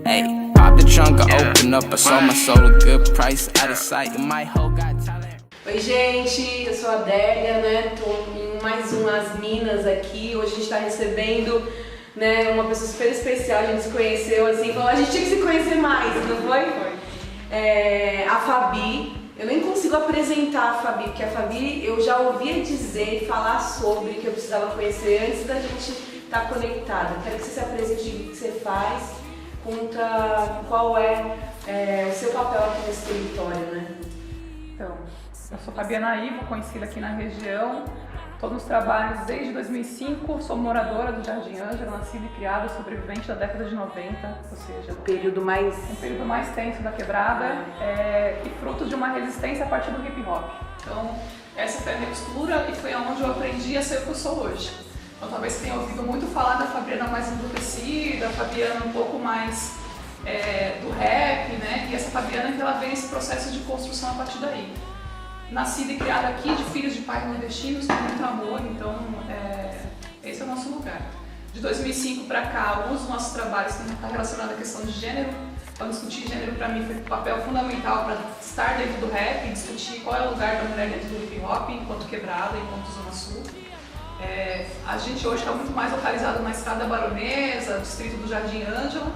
Hey, pop the trunk, I open up, I sold my soul a good price, out of sight, and my hoe got talent. Oi gente, eu sou a Adélia, né? Tô em mais um As Minas aqui. Hoje a gente tá recebendo, né, uma pessoa super especial. A gente se conheceu assim, falou, a gente tinha que se conhecer mais, não foi? Foi. A Fabi. Eu nem consigo apresentar a Fabi, porque a Fabi eu já ouvia dizer, falar sobre, que eu precisava conhecer antes da gente estar conectada. Quero que você se apresente, o que você faz, conta qual é o seu papel aqui nesse território, né? Então, eu sou Fabiana Ivo, conhecida aqui na região. Estou nos trabalhos desde 2005, sou moradora do Jardim Ângela, nascida e criada, sobrevivente da década de 90, ou seja, um período mais tenso da quebrada, e fruto de uma resistência a partir do hip hop. Então, essa foi a minha mistura e foi onde eu aprendi a ser o que eu sou hoje. Então, talvez você tenha ouvido muito falar da Fabiana mais embrutecida, a Fabiana um pouco mais do rap, né? E essa Fabiana que ela vem esse processo de construção a partir daí. Nascida e criada aqui, de filhos de pais nordestinos, com muito amor, então esse é o nosso lugar. De 2005 para cá, alguns dos nossos trabalhos estão relacionados à questão de gênero. Então, discutir gênero para mim foi um papel fundamental para estar dentro do rap, discutir qual é o lugar da mulher dentro do hip hop, enquanto quebrada, enquanto Zona Sul. A gente hoje está muito mais localizado na Estrada Baronesa, distrito do Jardim Ângela,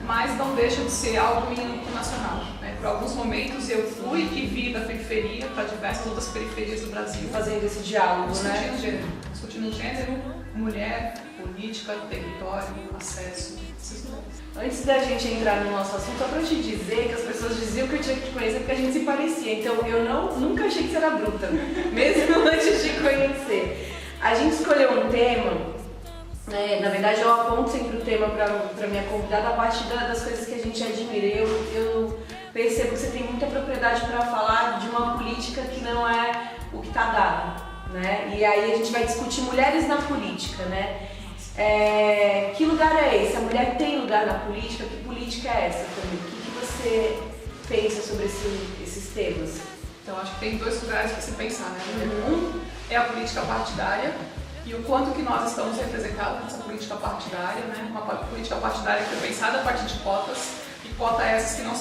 mas não deixa de ser algo em âmbito nacional. Né? Por alguns momentos eu fui e vi da periferia para diversas outras periferias do Brasil. Fazendo esse diálogo, né? Discutindo gênero, mulher, política, território, acesso, esses lugares. Antes da gente entrar no nosso assunto, só pra te dizer que as pessoas diziam que eu tinha que te conhecer porque a gente se parecia. Então eu nunca achei que você era bruta, mesmo antes de conhecer. A gente escolheu um tema. Na verdade, eu aponto sempre o tema para minha convidada a partir das coisas que a gente admira. Eu percebo que você tem muita propriedade para falar de uma política que não é o que está dado, né? E aí a gente vai discutir mulheres na política, né? Que lugar é esse? A mulher tem lugar na política? Que política é essa também? O que você pensa sobre esses temas? Então, acho que tem dois lugares para você pensar, né? Um é a política partidária, e o quanto que nós estamos representados nessa política partidária, né? Uma política partidária que é pensada a partir de cotas, e cotas essas que não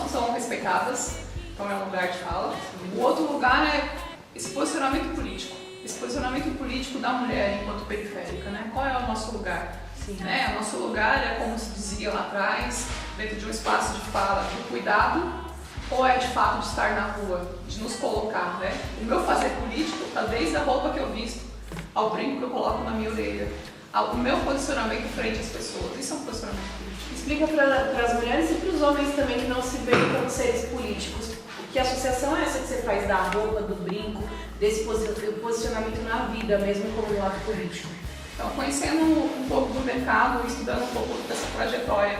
são respeitadas, então é um lugar de fala. O outro lugar é esse posicionamento político da mulher enquanto periférica, né? Qual é o nosso lugar? Sim. Né? O nosso lugar é, como se dizia lá atrás, dentro de um espaço de fala, do cuidado, ou é de fato de estar na rua, de nos colocar, né? O meu fazer político está desde a roupa que eu visto, ao brinco que eu coloco na minha orelha, ao meu posicionamento frente às pessoas. Isso é um posicionamento político. Explica para as mulheres e para os homens também que não se veem como seres políticos. Que associação é essa que você faz da roupa, do brinco, desse posicionamento na vida, mesmo como um ato político? Então, conhecendo um pouco do mercado, estudando um pouco dessa trajetória,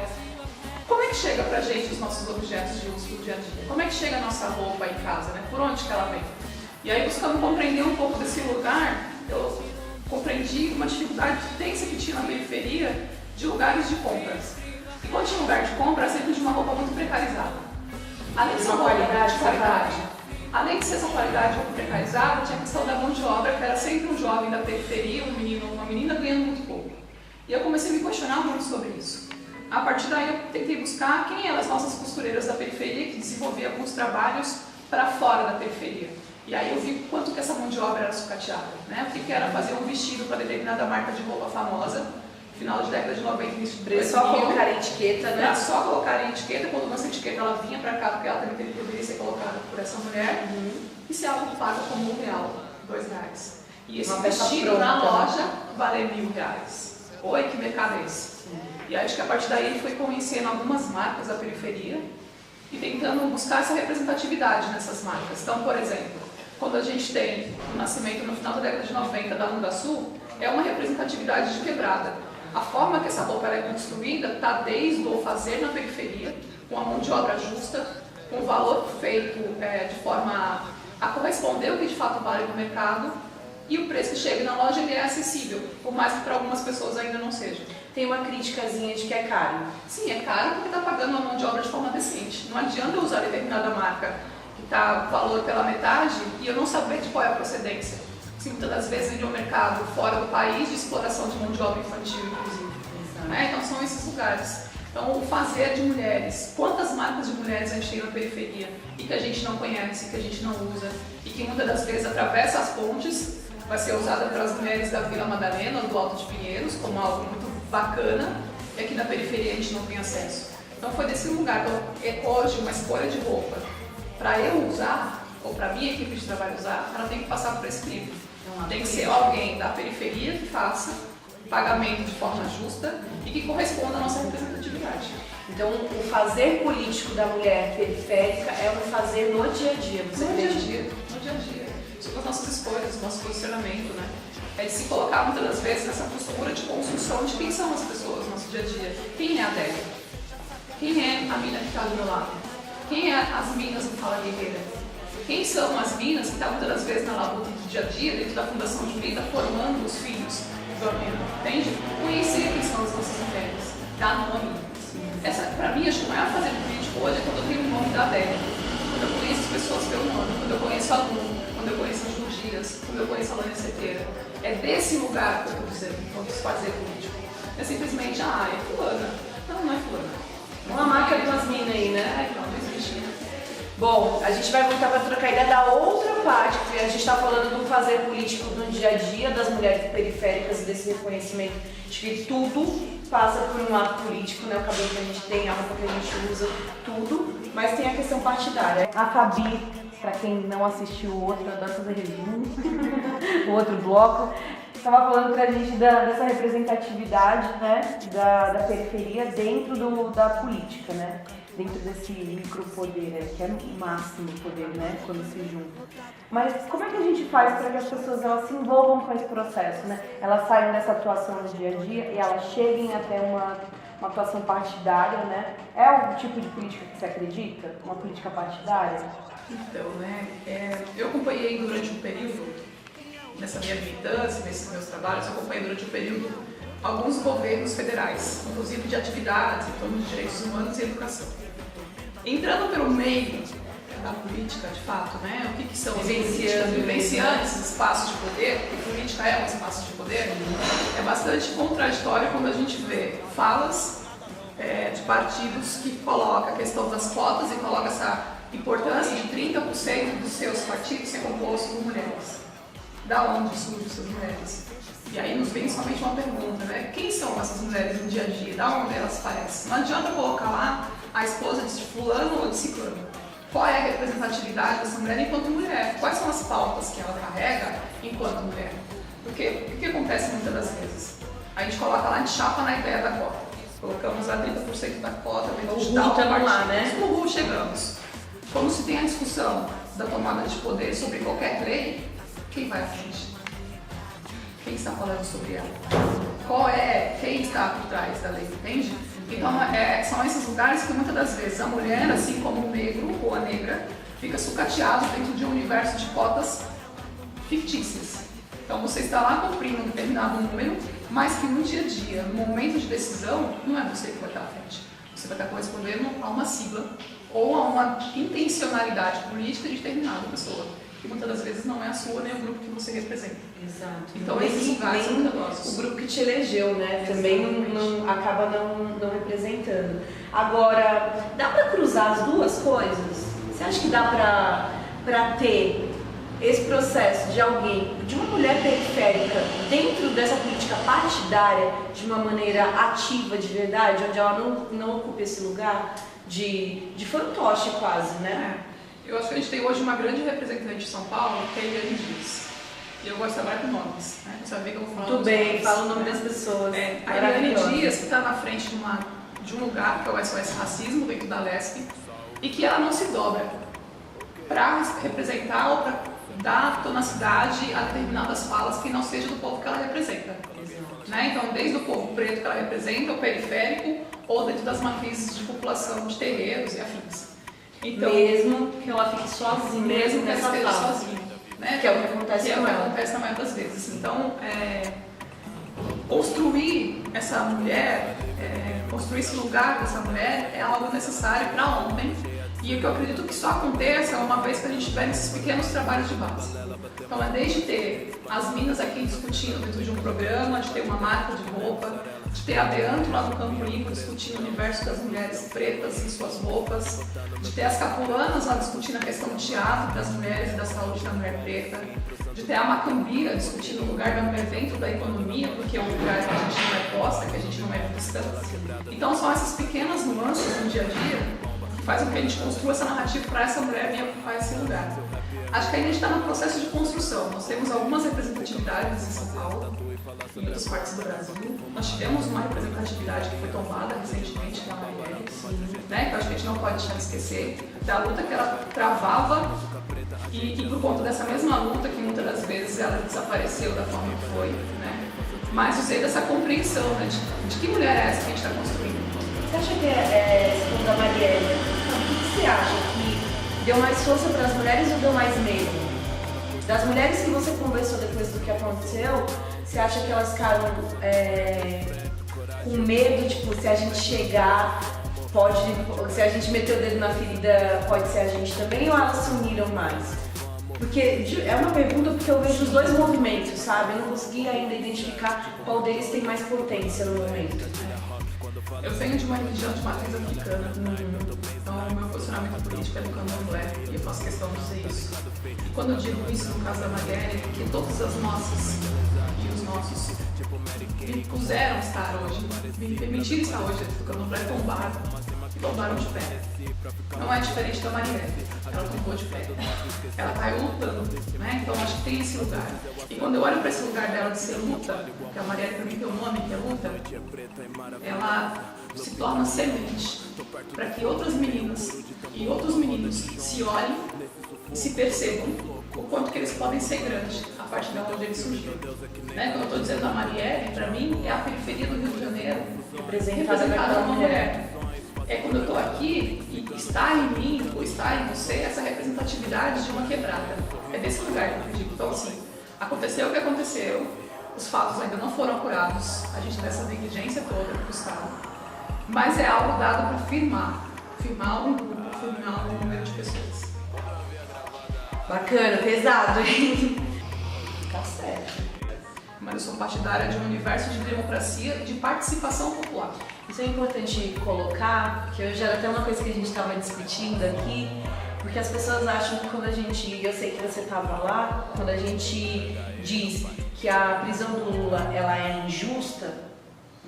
como é que chega pra gente os nossos objetos de uso do dia a dia? Como é que chega a nossa roupa em casa, né? Por onde que ela vem? E aí, buscando compreender um pouco desse lugar, eu compreendi uma dificuldade tensa que tinha na periferia de lugares de compras. E quando tinha um lugar de compra, era sempre de uma roupa muito precarizada. Além de ser uma qualidade, além de ser essa qualidade muito precarizada, tinha a questão da mão de obra, que era sempre um jovem da periferia, um menino ou uma menina ganhando muito pouco. E eu comecei a me questionar muito sobre isso. A partir daí eu tentei buscar quem eram as nossas costureiras da periferia que desenvolviam alguns trabalhos para fora da periferia. E aí eu vi quanto que essa mão de obra era sucateada, né? O que era fazer um vestido para determinada marca de roupa famosa, final de década de 90, início de 2000. Só colocar a etiqueta, né? Só colocar a etiqueta, quando nossa etiqueta ela vinha para cá, porque ela também deveria ser colocada por essa mulher, e ser algo pago como R$1, R$2. E esse vestido na loja vale R$1.000. Oi, que mercado é esse? E acho que a partir daí ele foi conhecendo algumas marcas da periferia e tentando buscar essa representatividade nessas marcas. Então, por exemplo, quando a gente tem o nascimento no final da década de 90 da Onda Sul, é uma representatividade de quebrada. A forma que essa roupa é construída está desde o fazer na periferia, com a mão de obra justa, com o valor feito de forma a corresponder ao que de fato vale no mercado, e o preço que chega na loja ele é acessível, por mais que para algumas pessoas ainda não seja. Tem uma criticazinha de que é caro. Sim, é caro porque está pagando a mão de obra de forma decente. Não adianta eu usar determinada marca que está o valor pela metade e eu não saber de qual é a procedência. Sim, muitas das vezes vende um mercado fora do país de exploração de mão de obra infantil, inclusive. Então são esses lugares. Então, o fazer de mulheres, quantas marcas de mulheres a gente tem na periferia e que a gente não conhece, que a gente não usa e que muitas das vezes atravessa as pontes, vai ser usada pelas mulheres da Vila Madalena ou do Alto de Pinheiros como algo muito bacana e aqui na periferia a gente não tem acesso. Então, foi desse lugar. Então, hoje, uma escolha de roupa para eu usar ou para minha equipe de trabalho usar, ela tem que passar por esse crivo. Tem que ser alguém da periferia que faça pagamento de forma justa e que corresponda à nossa representatividade. Então, o fazer político da mulher periférica é um fazer no dia a dia, você acredita? No dia a dia. Sobre as nossas escolhas, nosso posicionamento, né? É de se colocar muitas das vezes nessa postura de construção de quem são as pessoas no nosso dia a dia. Quem é a Adélia? Quem é a mina que está do meu lado? Quem é as minas do Fala Guerreira? Quem são as minas que estão muitas das vezes na labuta do dia a dia, dentro da Fundação de Vida, formando os filhos do Amém? Entende? Conhecer quem são as nossas mulheres, dar nome. Essa, pra mim, acho que o maior fazer político hoje é quando eu tenho o nome da Adélia. Quando eu conheço as pessoas pelo nome, quando eu conheço a Lu, quando eu conheço a Ju Dias, quando eu conheço a Lânia Cerqueira. É desse lugar que eu estou dizendo, que eu quis fazer político. É simplesmente, é fulana. Não é fulana. Uma marca de umas minas aí, né? Não existe. Bom, a gente vai voltar para trocar ideia da outra parte, porque a gente está falando do fazer político do dia a dia das mulheres periféricas, desse reconhecimento de que tudo passa por um ato político, né? O cabelo que a gente tem, a roupa que a gente usa, tudo, mas tem a questão partidária. A Fabi, para quem não assistiu o outro, adoro fazer resumo, o outro bloco, estava falando pra gente dessa representatividade, né, da periferia dentro da política, né? Dentro desse micropoder, que é o máximo poder, né, quando se junta. Mas como é que a gente faz para que as pessoas elas se envolvam com esse processo, né? Elas saiam dessa atuação no dia a dia e elas cheguem até uma atuação partidária, né? É o tipo de política que você acredita? Uma política partidária? Então, né, eu acompanhei durante um período, nessa minha militância, nesses meus trabalhos, eu acompanhei durante um período alguns governos federais, inclusive de atividades em torno de direitos humanos e educação. Entrando pelo meio da política, de fato, né? O que são vivenciando esses espaços de poder, porque política é um espaço de poder, é bastante contraditório quando a gente vê falas de partidos que colocam a questão das cotas e colocam essa importância de 30% dos seus partidos ser composto por mulheres. Da onde surgem essas mulheres? E aí nos vem somente uma pergunta, né? Quem são essas mulheres no dia a dia? Da onde elas aparecem? Não adianta colocar lá a esposa de fulano ou de ciclano. Qual é a representatividade dessa mulher enquanto mulher? Quais são as pautas que ela carrega enquanto mulher? Porque o que acontece muitas das vezes? A gente coloca lá de chapa na ideia da cota. Colocamos lá 30% da cota dentro de tal partido. Lá, né? No Google chegamos. Quando se tem a discussão da tomada de poder sobre qualquer lei, quem vai à frente? Quem está falando sobre ela? Quem está por trás da lei, entende? Então, são esses lugares que muitas das vezes a mulher, assim como o negro ou a negra, fica sucateado dentro de um universo de cotas fictícias. Então, você está lá cumprindo um determinado número, mas que no dia a dia, no momento de decisão, não é você que vai estar à frente. Você vai estar correspondendo a uma sigla ou a uma intencionalidade política de determinada pessoa, que muitas das vezes não é a sua nem o grupo que você representa. Exato. Então esses lugares são cuidadosos. O grupo que te elegeu, né? Também acaba não representando. Agora, dá para cruzar as duas coisas? Você acha que dá para ter esse processo de alguém, de uma mulher periférica, dentro dessa política partidária, de uma maneira ativa de verdade, onde ela não ocupa esse lugar de fantoche quase, né? Eu acho que a gente tem hoje uma grande representante de São Paulo, que é a Eliane Dias. E eu gosto de trabalhar com nomes, né? Você vai ver que eu vou falar Muito bem, nomes, fala o nome das pessoas. A Eliane Dias, que está na frente de um lugar, que é o SOS Racismo, dentro da LESP, e que ela não se dobra para representar ou para dar tonacidade a determinadas falas que não seja do povo que ela representa. Né? Então, desde o povo preto que ela representa, o periférico, ou dentro das matrizes de população de terreiros e afins. Então, mesmo que ela fique sozinha, mesmo que ela esteja fala. sozinha, né? Que é o que acontece com ela. Acontece na maioria das vezes. Então, construir essa mulher, construir esse lugar dessa mulher é algo necessário para ontem. E o que eu acredito que só aconteça uma vez que a gente tiver esses pequenos trabalhos de base. Então, desde ter as minas aqui discutindo dentro de um programa, de ter uma marca de roupa, de ter a Beanto lá no Campo Limpo discutindo o universo das mulheres pretas e suas roupas, de ter as capulanas lá discutindo a questão do teatro das mulheres e da saúde da mulher preta, de ter a Macambira discutindo o lugar da mulher dentro da economia, porque é um lugar que a gente não é posta, que a gente não é vista. Então são essas pequenas nuances no dia a dia que fazem com que a gente construa essa narrativa para essa mulher vir ocupar esse lugar. Acho que ainda a gente está no processo de construção. Nós temos algumas representatividades em São Paulo, em outras partes do Brasil. Nós tivemos uma representatividade que foi tombada recentemente, que é a Marielle, né? Que eu acho que a gente não pode deixar de esquecer da luta que ela travava e por conta dessa mesma luta, que muitas das vezes ela desapareceu da forma que foi, né? Mas usei dessa compreensão, né? De que mulher é essa que a gente está construindo. Você acha que segundo a Marielle, o que você acha? Que deu mais força para as mulheres ou deu mais medo? Das mulheres que você conversou depois do que aconteceu, você acha que elas ficaram com medo, tipo, se a gente chegar, se a gente meter o dedo na ferida, pode ser a gente também, ou elas se uniram mais? Porque é uma pergunta porque eu vejo os dois movimentos, sabe? Eu não consegui ainda identificar qual deles tem mais potência no momento. Eu venho de uma religião de matriz africana, então o meu posicionamento político é do candomblé, e eu faço questão de dizer isso. E quando eu digo isso no caso da Marielle, é porque todas as nossas e os nossos me puseram estar hoje, me permitiram estar hoje dentro do candomblé, tombaram de pé. Não é diferente da Marielle, ela tombou de pé. Ela caiu lutando, né? Então acho que tem esse lugar. E quando eu olho para esse lugar dela de ser luta, que a Marielle para mim tem um nome que é luta, ela se torna semente para que outras meninas e outros meninos se olhem e se percebam o quanto que eles podem ser grandes a partir de onde eles surgiram. Né? Quando eu estou dizendo a Marielle, para mim é a periferia do Rio de Janeiro representada uma mulher. É quando eu estou aqui e está em mim ou está em você essa representatividade de uma quebrada. É desse lugar que eu digo. Então assim, aconteceu o que aconteceu, os fatos ainda não foram apurados, a gente tem essa negligência toda do Estado, mas é algo dado para firmar um grupo, firmar um número de pessoas. Bacana, pesado, hein? Tá certo. Mas eu sou partidária de um universo de democracia e de participação popular. Isso é importante colocar, porque hoje era até uma coisa que a gente estava discutindo aqui, porque as pessoas acham que quando a gente, eu sei que você estava lá, quando a gente diz que a prisão do Lula ela é injusta,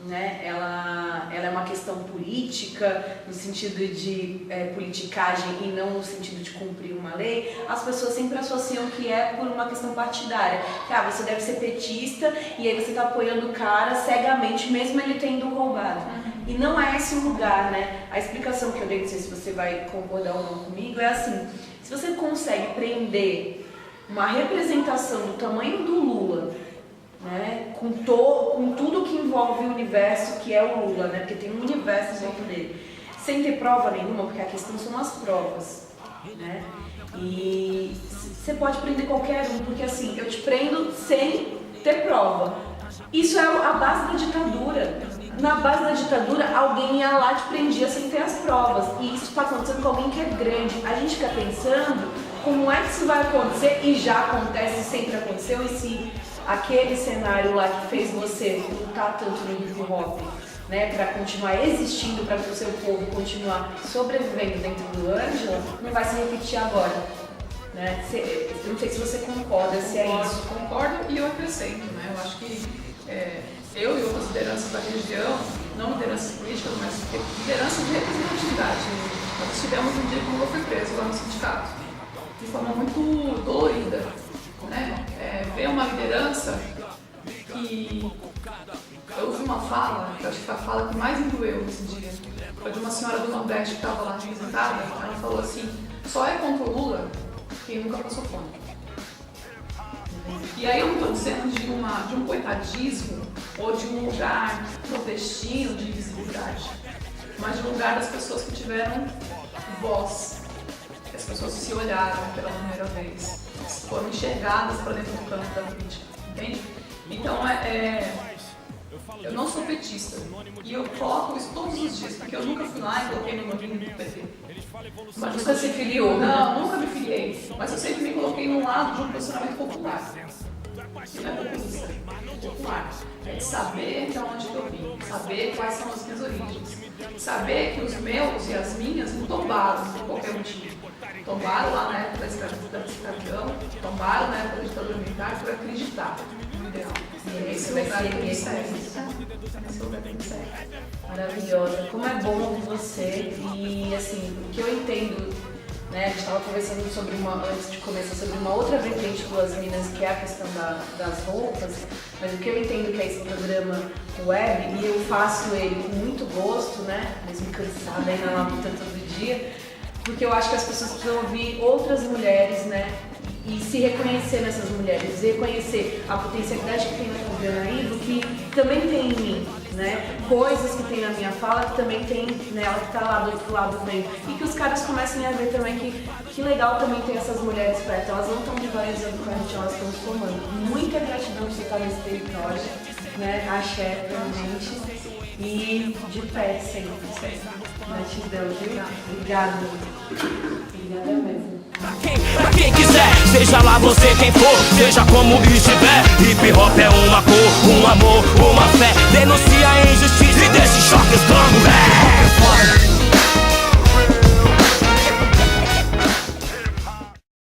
né? Ela é uma questão política, no sentido de politicagem e não no sentido de cumprir uma lei, as pessoas sempre associam que é por uma questão partidária. Que você deve ser petista e aí você está apoiando o cara cegamente, mesmo ele tendo roubado. E não é esse o lugar, né? A explicação que eu dei, não sei se você vai concordar ou não comigo, é assim: se você consegue prender uma representação do tamanho do Lula, né, com tudo que envolve o universo que é o Lula, né, porque tem um universo em volta dele, sem ter prova nenhuma, porque a questão são as provas, né, e você pode prender qualquer um, porque assim, eu te prendo sem ter prova. Isso é a base da ditadura. Na base da ditadura, alguém ia lá e te prendia sem ter as provas, e isso está acontecendo com alguém que é grande. A gente fica pensando como é que isso vai acontecer, e já acontece, sempre aconteceu, e se aquele cenário lá que fez você lutar tanto no hip hop, né, para continuar existindo, para que o seu povo continuar sobrevivendo dentro do Ângela, não vai se repetir agora, né? Eu não sei se você concorda, se é isso. Concordo e eu acrescento, né? Eu acho que eu e outras lideranças da região, não lideranças políticas, mas lideranças de representatividade. Nós tivemos um dia que o Lula foi preso lá no sindicato, de forma muito dolorida. Né? Ver uma liderança que eu ouvi uma fala, que eu acho que foi a fala que mais me doeu nesse dia, foi de uma senhora do Nordeste que estava lá representada. Ela falou assim: só é contra o Lula quem nunca passou fome. E aí eu não estou dizendo de um coitadismo ou de um lugar nordestino de visibilidade, mas de um lugar das pessoas que tiveram voz, que as pessoas se olharam pela primeira vez, foram enxergadas para dentro do campo da política, entende? Então eu não sou petista e eu coloco isso todos os dias, porque eu nunca fui lá e coloquei no nome do PT. Mas nunca se filiou? Não, nunca me filiei, mas eu sempre me coloquei no lado de um posicionamento popular. Não é preguiça, é popular. É de saber de onde eu vim, saber quais são as minhas origens. Saber que os meus e as minhas não tombaram por qualquer motivo. Tombaram lá na época da escravidão, tombaram na época da ditadura militar por acreditar no ideal. E é esse lugar que me segue. Esse lugar que me segue. Maravilhosa. Como é bom ouvir você e assim, o que eu entendo, né? A gente estava conversando antes de começar sobre uma outra vertente do As Minas, que é a questão das roupas, mas o que eu entendo que é esse programa web, e eu faço ele com muito gosto, né? Mesmo cansada aí na labuta todo dia, porque eu acho que as pessoas precisam ouvir outras mulheres, né? E se reconhecer nessas mulheres, reconhecer a potencialidade que tem na Fabiana Ivo, que também tem em mim, né? Coisas que tem na minha fala que também tem nela, que tá lá do outro lado também. E que os caras comecem a ver também que legal também ter essas mulheres perto. Elas não estão rivalizando com a gente, elas estão somando. Muita gratidão por você estar nesse território, né? Axé pra gente. E de pé sempre. Gratidão, viu? Obrigada. Obrigada mesmo. Pra quem quiser, seja lá você quem for, seja como estiver. Hip hop é uma cor, um amor, uma fé. Denuncia a injustiça e deixa em choque